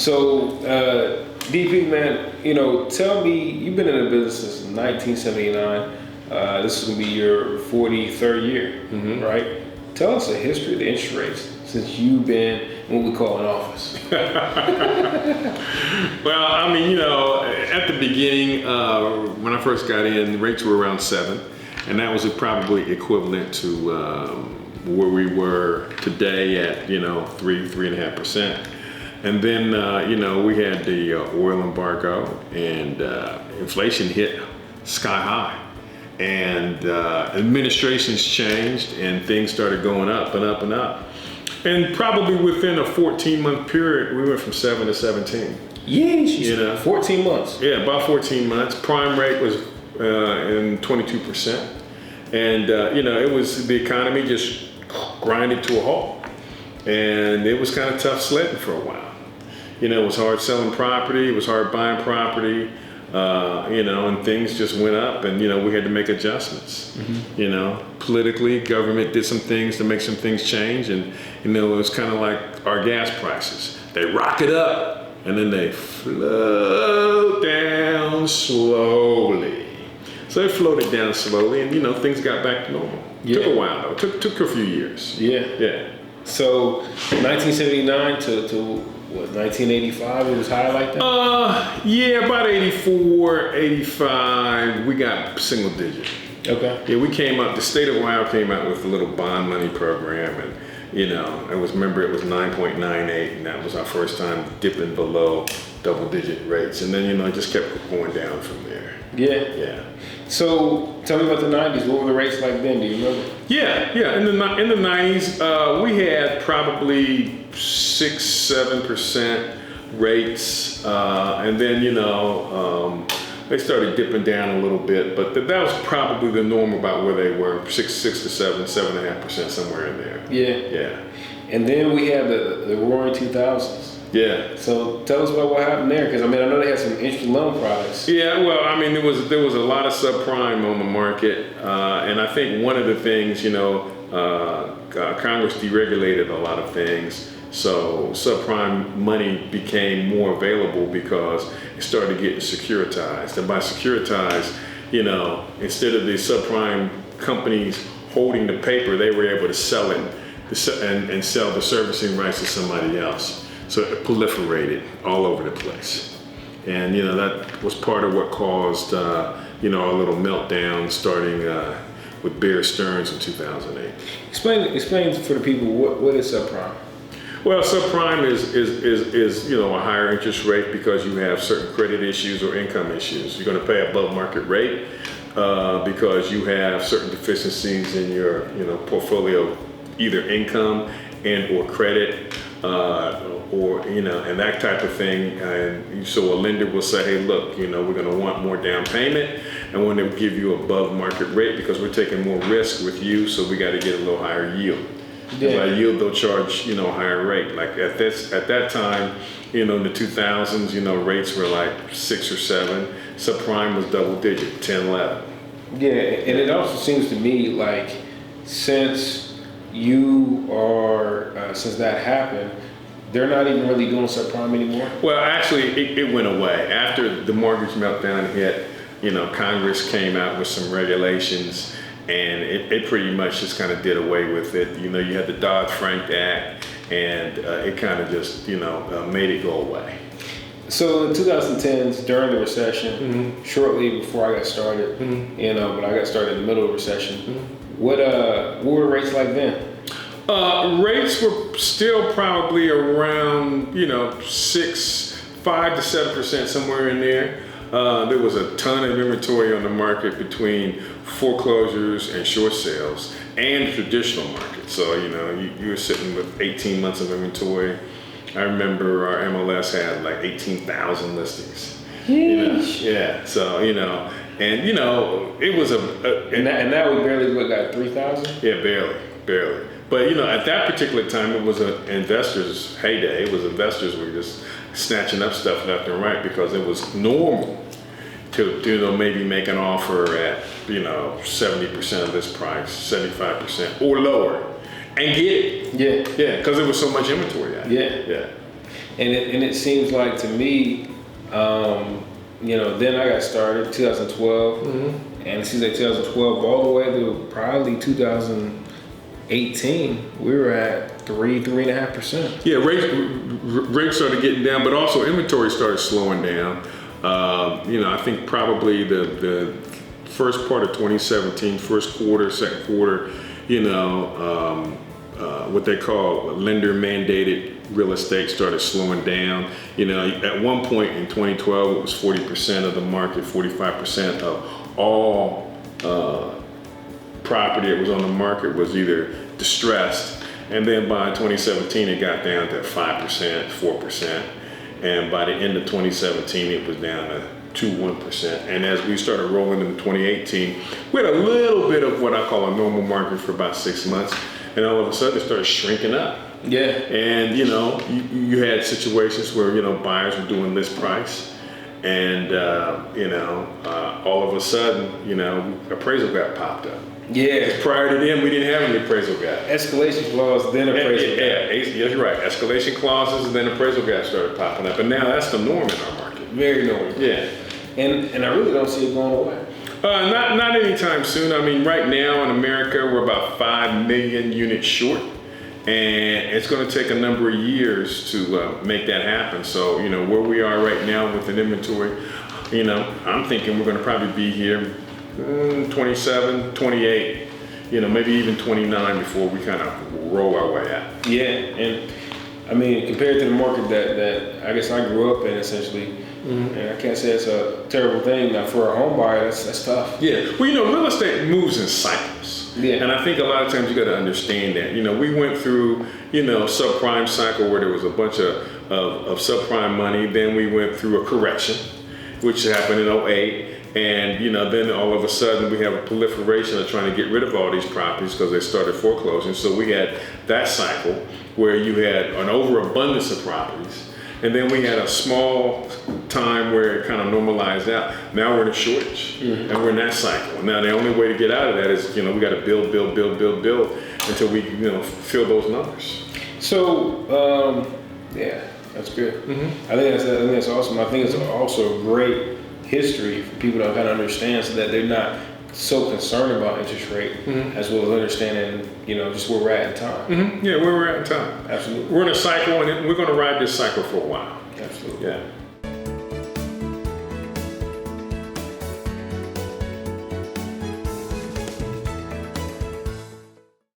So, DP, man, tell me, you've been in the business since 1979. This is going to be your 43rd year, right? Tell us the history of the interest rates since you've been in what we call an office. Well, I mean, at the beginning, when I first got in, the rates were around 7, and that was probably equivalent to where we were today at, 3.5%. And then, we had the oil embargo, and inflation hit sky high. And administrations changed, and things started going up and up and up. And probably within a 14-month period, we went from 7 to 17. Yeesh, 14 months. Yeah, about 14 months. Prime rate was in 22%. And, it was the economy just grinded to a halt. And it was kind of tough sledding for a while. It was hard selling property, it was hard buying property, and things just went up, and, we had to make adjustments. Politically, government did some things to make some things change, and, it was kind of like our gas prices. They rocket up, and then they float down slowly. So they floated down slowly, and, things got back to normal. Yeah. Took a while, though. Took a few years. Yeah. So 1979 to what, 1985, it was high like that? Yeah, about 84, 85, we got single digit. Okay. Yeah, we came up, the state of Ohio came out with a little bond money program, and, it was 9.98, and that was our first time dipping below double digit rates. And then, it just kept going down from there. Yeah. So tell me about the 90s. What were the rates like then? Do you remember? Yeah. In the 90s, we had probably 6-7% rates, and then they started dipping down a little bit, but that was probably the norm about where they were, 6 to 7.5%, somewhere in there. Yeah. And then we had the roaring 2000s. Yeah. So tell us about what happened there, because I know they had some interesting loan products. Yeah, well, there was a lot of subprime on the market, and I think one of the things, Congress deregulated a lot of things, so subprime money became more available because it started getting securitized. And by securitized, instead of the subprime companies holding the paper, they were able to sell it and sell the servicing rights to somebody else. So it proliferated all over the place. And, that was part of what caused, a little meltdown starting with Bear Stearns in 2008. Explain for the people, what is subprime? Well, subprime is a higher interest rate because you have certain credit issues or income issues. You're going to pay above market rate because you have certain deficiencies in your, portfolio, either income and or credit. And that type of thing. And so a lender will say, hey, look, we're going to want more down payment, and we're going to give you above market rate because we're taking more risk with you, so we got to get a little higher yield. Yeah. By yield, they'll charge, higher rate. Like at that time, in the 2000s, rates were like 6 or 7. Subprime was double digit, 10, 11. Yeah, and it also seems to me like since that happened, they're not even really doing subprime anymore? Well, actually, it went away. After the mortgage meltdown hit, Congress came out with some regulations, and it pretty much just kind of did away with it. You had the Dodd-Frank Act, and it kind of just, made it go away. So in 2010s, during the recession, shortly before I got started, but I got started in the middle of the recession, what were rates like then? Rates were still probably around, 5 to 7%, somewhere in there. There was a ton of inventory on the market between foreclosures and short sales and the traditional market. So, you were sitting with 18 months of inventory. I remember our MLS had like 18,000 listings. Yeah. So, it was and now we barely got 3,000? Yeah, barely. But, at that particular time, it was an investor's heyday. It was investors were just snatching up stuff left and right because it was normal to maybe make an offer at, 70% of this price, 75% or lower, and get it. Yeah. Yeah, because there was so much inventory out there. Yeah. And it seems like to me, then I got started 2012, and it seems like 2012 all the way to probably 2018, we were at 3.5%. Yeah, rates started getting down, but also inventory started slowing down. I think probably the first part of 2017, first quarter, second quarter, what they call lender mandated real estate started slowing down. At one point in 2012, it was 40% of the market, 45% of all property that was on the market was either distressed. And then by 2017, it got down to 5%, 4%. And by the end of 2017, it was down to 1%. And as we started rolling into 2018, we had a little bit of what I call a normal market for about 6 months. And all of a sudden, it started shrinking up. Yeah. And, you had situations where, buyers were doing list price. And, all of a sudden, appraisal got popped up. Yeah. Prior to then, we didn't have any appraisal gap. Escalation clause, then appraisal gap. Yeah, you're right. Escalation clauses, and then appraisal gap started popping up. And now that's the norm in our market. Very normal. Yeah. And I really don't see it going away. Not anytime soon. I mean, right now in America, we're about 5 million units short. And it's going to take a number of years to make that happen. So, where we are right now with an inventory, I'm thinking we're going to probably be here 27, 28, maybe even 29 before we kind of roll our way out. Yeah, and I mean, compared to the market that I guess I grew up in, essentially, and I can't say it's a terrible thing. Now, for a home buyer, that's tough. Yeah, well, real estate moves in cycles. Yeah. And I think a lot of times you got to understand that. We went through, subprime cycle where there was a bunch of subprime money. Then we went through a correction, which happened in '08. And, then all of a sudden we have a proliferation of trying to get rid of all these properties because they started foreclosing. So we had that cycle where you had an overabundance of properties. And then we had a small time where it kind of normalized out. Now we're in a shortage, and we're in that cycle. Now the only way to get out of that is, we got to build until we, fill those numbers. So, yeah, that's good. I think that's awesome. I think it's also a great history for people to kind of understand, so that they're not so concerned about interest rate, as well as understanding, just where we're at in time. Yeah, where we're at in time. Absolutely. We're in a cycle, and we're going to ride this cycle for a while. Absolutely. Yeah.